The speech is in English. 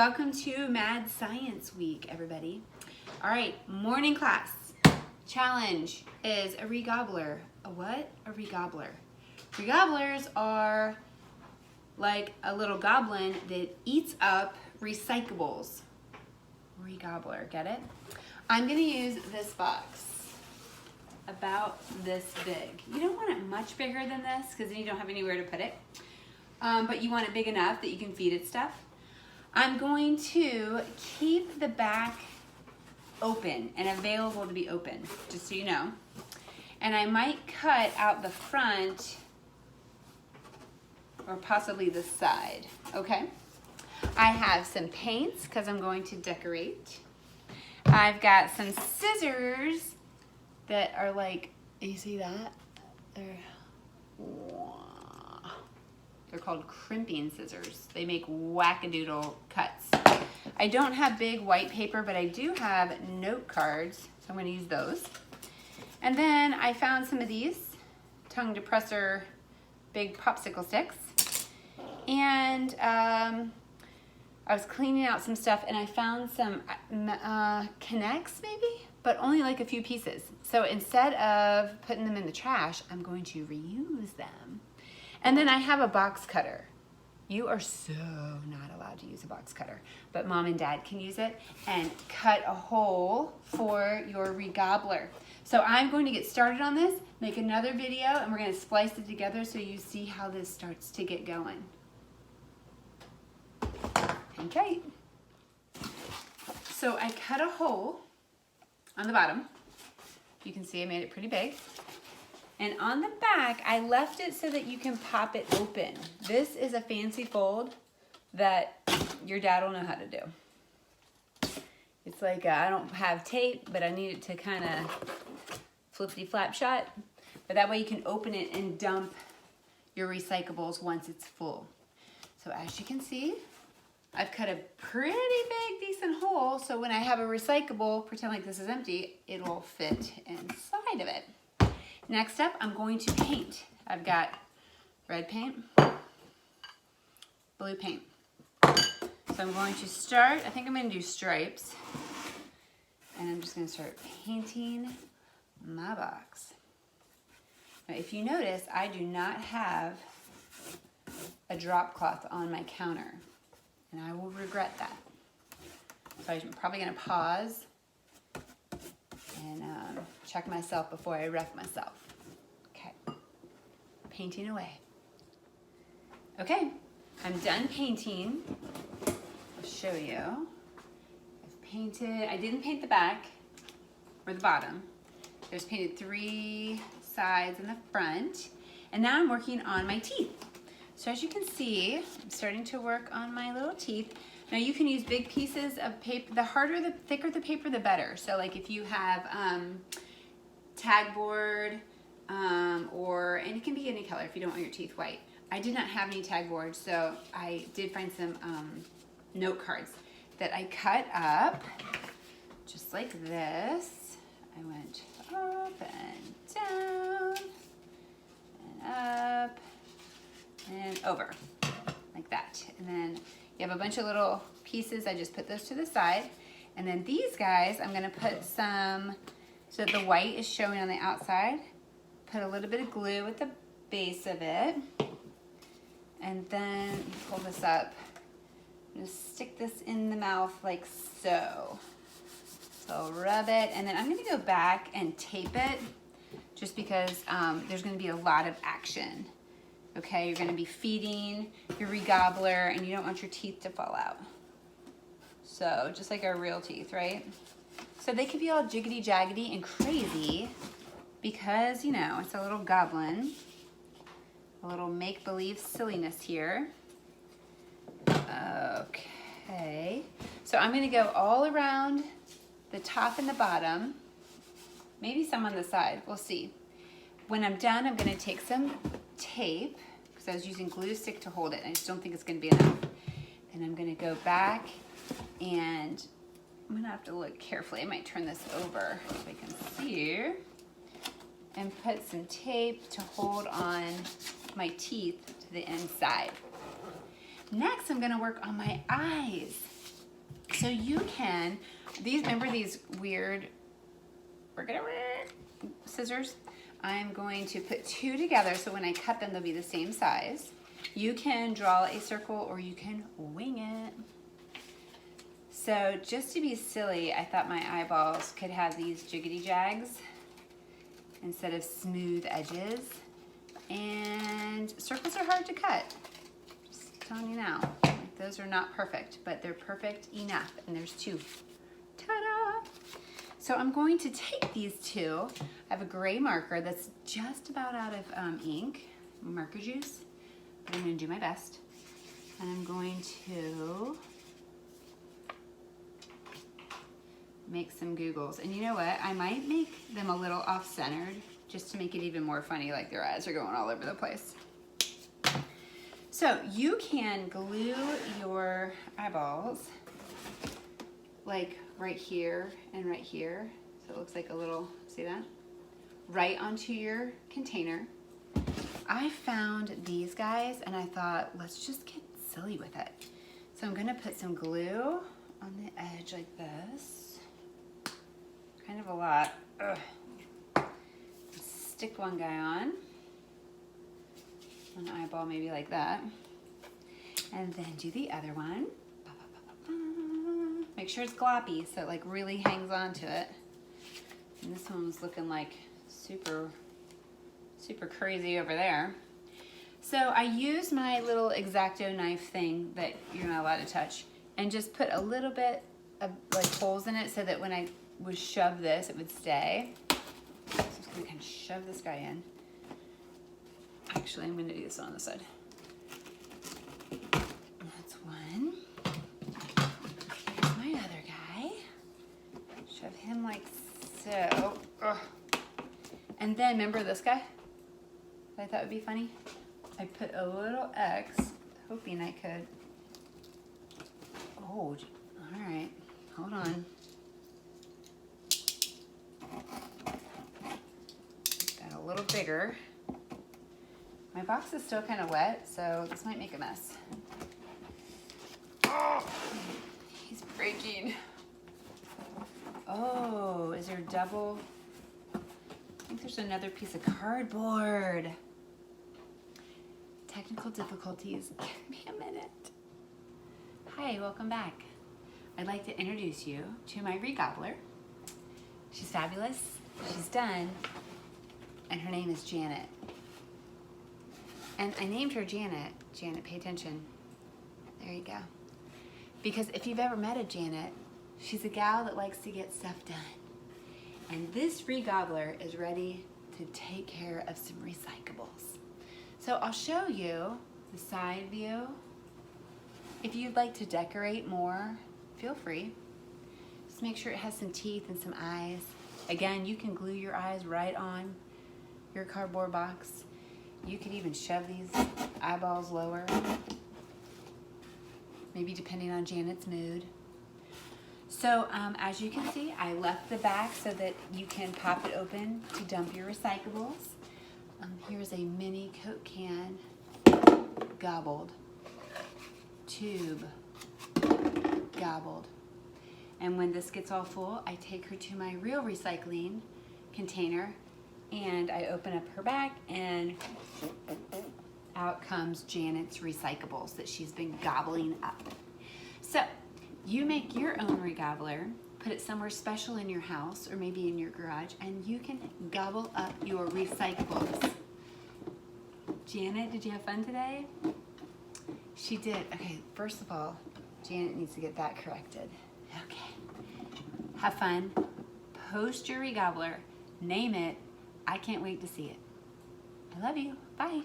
Welcome to Mad Science Week, everybody. All right, morning class. Challenge is a regobbler. A what? A regobbler. Regobblers are like a little goblin that eats up recyclables. Regobbler, get it? I'm gonna use this box, about this big. You don't want it much bigger than this because then you don't have anywhere to put it. But you want it big enough that you can feed it stuff. I'm going to keep the back open and available to be open, just so you know. And I might cut out the front or possibly the side, okay? I have some paints because I'm going to decorate. I've got some scissors that are like, you see that? They're called crimping scissors. They make wackadoodle cuts. I don't have big white paper, but I do have note cards, so I'm gonna use those. And then I found some of these tongue depressor big popsicle sticks. And I was cleaning out some stuff and I found some Connects maybe, but only like a few pieces. So instead of putting them in the trash, I'm going to reuse them. And then I have a box cutter. You are so not allowed to use a box cutter, but mom and dad can use it and cut a hole for your regobbler. So I'm going to get started on this, make another video, and we're gonna splice it together so you see how this starts to get going. Okay. So I cut a hole on the bottom. You can see I made it pretty big. And on the back, I left it so that you can pop it open. This is a fancy fold that your dad will know how to do. It's like, I don't have tape, but I need it to kind of flippity-flap shut. But that way you can open it and dump your recyclables once it's full. So as you can see, I've cut a pretty big, decent hole. So when I have a recyclable, pretend like this is empty, it will fit inside of it. Next up, I'm going to paint. I've got red paint, blue paint. So I'm going to start, I think I'm gonna do stripes. And I'm just gonna start painting my box. Now, if you notice, I do not have a drop cloth on my counter. And I will regret that. So I'm probably gonna pause and check myself before I wreck myself. Okay, painting away. Okay, I'm done painting. I'll show you. I've painted, I didn't paint the back or the bottom. I just painted 3 sides and the front. And now I'm working on my teeth. So as you can see, I'm starting to work on my little teeth. Now you can use big pieces of paper. The harder, the thicker the paper, the better. So like if you have tag board, and it can be any color if you don't want your teeth white. I did not have any tag board, so I did find some note cards that I cut up just like this. I went up and down and up and over like that. And then you have a bunch of little pieces. I just put those to the side. And then these guys, I'm gonna put some, so that the white is showing on the outside. Put a little bit of glue at the base of it. And then pull this up. I'm gonna stick this in the mouth like so. So I'll rub it, and then I'm gonna go back and tape it just because there's gonna be a lot of action. Okay, you're gonna be feeding your regobbler and you don't want your teeth to fall out. So just like our real teeth, right? So they could be all jiggity jaggedy and crazy because, you know, it's a little goblin, a little make-believe silliness here. Okay, so I'm gonna go all around the top and the bottom, maybe some on the side, we'll see. When I'm done, I'm gonna take some tape, because I was using glue stick to hold it, and I just don't think it's gonna be enough. And I'm gonna go back, and I'm gonna have to look carefully. I might turn this over so I can see, and put some tape to hold on my teeth to the inside. Next, I'm gonna work on my eyes. So you can, remember these weird scissors? I'm going to put two together so when I cut them, they'll be the same size. You can draw a circle or you can wing it. So just to be silly, I thought my eyeballs could have these jiggity jags instead of smooth edges. And circles are hard to cut. Just telling you now. Those are not perfect, but they're perfect enough. And there's two. Ta-da! So I'm going to take these two. I have a gray marker that's just about out of ink, marker juice. But I'm going to do my best. And I'm going to make some googles. And you know what? I might make them a little off-centered just to make it even more funny, like their eyes are going all over the place. So you can glue your eyeballs like right here and right here. So it looks like a little, see that? Right onto your container. I found these guys and I thought, let's just get silly with it. So I'm gonna put some glue on the edge like this. Kind of a lot. Ugh. Stick one guy on. One eyeball maybe like that. And then do the other one. Make sure it's gloppy so it like really hangs on to it. And this one was looking like super crazy over there. So I used my little X-Acto knife thing that you're not allowed to touch and just put a little bit of like holes in it so that when I would shove this, it would stay. So I'm just gonna kind of shove this guy in. Actually, I'm gonna do this on the side. That's one. Here's my other guy. Shove him like so. Ugh. And then, remember this guy? I thought would be funny. I put a little X, hoping I could. Oh, all right. Hold on. Got a little bigger. My box is still kind of wet, so this might make a mess. Oh, he's breaking. Oh, is there double? I think there's another piece of cardboard. Technical difficulties. Give me a minute. Hi, welcome back. I'd like to introduce you to my Regobbler. She's fabulous. She's done. And her name is Janet. And I named her Janet. Janet, pay attention. There you go. Because if you've ever met a Janet, she's a gal that likes to get stuff done. And this Regobbler is ready to take care of some recyclables. So I'll show you the side view. If you'd like to decorate more, feel free. Just make sure it has some teeth and some eyes. Again, you can glue your eyes right on your cardboard box. You could even shove these eyeballs lower. Maybe depending on Janet's mood. So as you can see, I left the back so that you can pop it open to dump your recyclables. Here's a mini Coke can, gobbled, tube, gobbled. And when this gets all full, I take her to my real recycling container and I open up her back and out comes Janet's recyclables that she's been gobbling up. So you make your own Regobbler, put it somewhere special in your house or maybe in your garage, and you can gobble up your recyclables. Janet, did you have fun today? She did. Okay, first of all, Janet needs to get that corrected. Okay. Have fun. Post your Regobbler. Name it. I can't wait to see it. I love you. Bye.